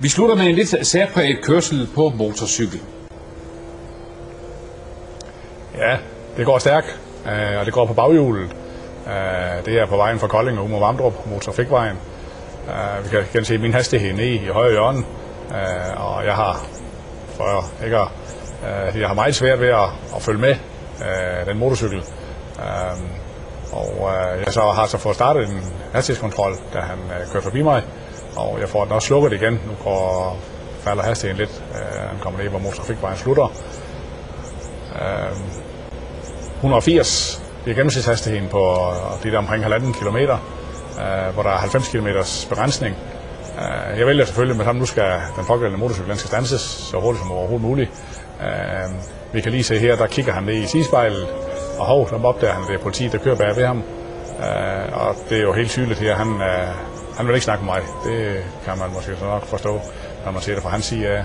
Vi slutter med en lidt særpræget kørsel på motorcykel. Ja, det går stærkt, og det går på baghjulet. Det er på vejen fra Kolding og mod Vamdrup, motortrafikvejen. Vi kan se min hastighed ned i højre hjørne, og jeg har meget svært ved at følge med den motorcykel. Jeg har fået startet en hastighedskontrol, da han kører forbi mig, og jeg får den også slukket igen. Nu falder hastigheden lidt. Han kommer ned, hvor motortrafikvejen slutter. 180 bliver gennemsnitshastigheden på de der omkring 1,5 kilometer, hvor der er 90 km begrænsning. Jeg vælger selvfølgelig med ham, nu skal den pågældende motorcykel, den skal standses så hurtigt som overhovedet muligt. Vi kan lige se her, der kigger han ned i sidespejlet, og der opdager han, det er politiet, der kører bag ved ham. Og det er jo helt tydeligt her, han vil ikke snakke med mig. Det kan man måske så nok forstå, når man ser det fra hans side af.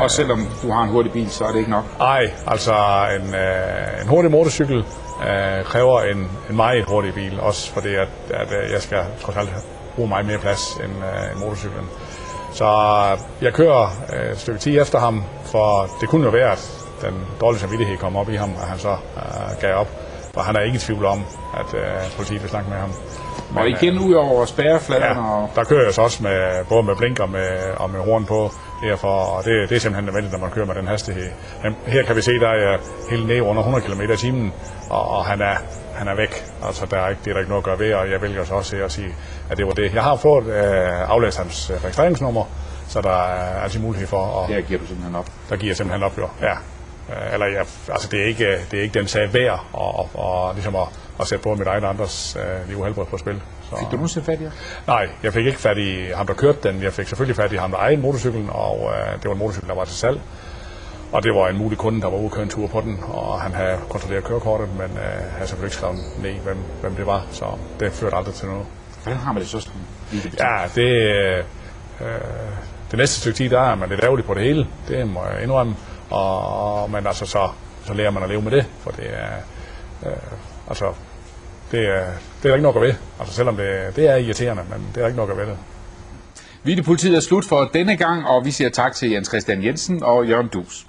Og selvom du har en hurtig bil, så er det ikke nok? Nej, altså en hurtig motorcykel kræver en meget hurtig bil, også fordi at jeg skal trods alt bruge meget mere plads end motorcyklen. Så jeg kører et stykke tid efter ham, for det kunne jo være, at den dårlige samvittighed kom op i ham, at han så gav op. For han er ikke i tvivl om, at politiet vil snakke med ham. Men, og igen ud over spærrefladen? Ja, der kører jeg så også både med blink og med horn på derfor, og det er simpelthen nødvendigt, når man kører med den hastighed. Her kan vi se, der er helt ned under 100 km i timen, og han er væk. Altså, det er der ikke noget at gøre ved, og jeg vælger så også at sige, at det var det. Jeg har fået aflæst hans registreringsnummer, så der er altid mulighed for at... Der giver du simpelthen op? Der giver jeg simpelthen op, jo. Ja. Altså det er ikke den sag værd og ligesom at sætte både mit eget og andres liv og helbred på spil. Så. Fik du nu set fat i ham? Nej, jeg fik ikke fat i ham, der kørte den. Jeg fik selvfølgelig fat i ham, der ejede motorcyklen, og det var en motorcykel, der var til salg. Og det var en mulig kunde, der var ude at køre en tur på den, og han havde kontrolleret kørekortet, men havde selvfølgelig ikke skrevet ned, hvem det var, så det førte aldrig til noget. Hvordan har man det så sådan? Ja, det næste stykke tid, der er man lidt ærgerlig på det hele, det må jeg indrømme. Men altså så lærer man at leve med det, for det er det er der ikke nok at ved. Altså selvom det er irriterende, men det er ikke nok at ved det. Politiet er slut for denne gang, og vi siger tak til Jens Christian Jensen og Jørgen Dus.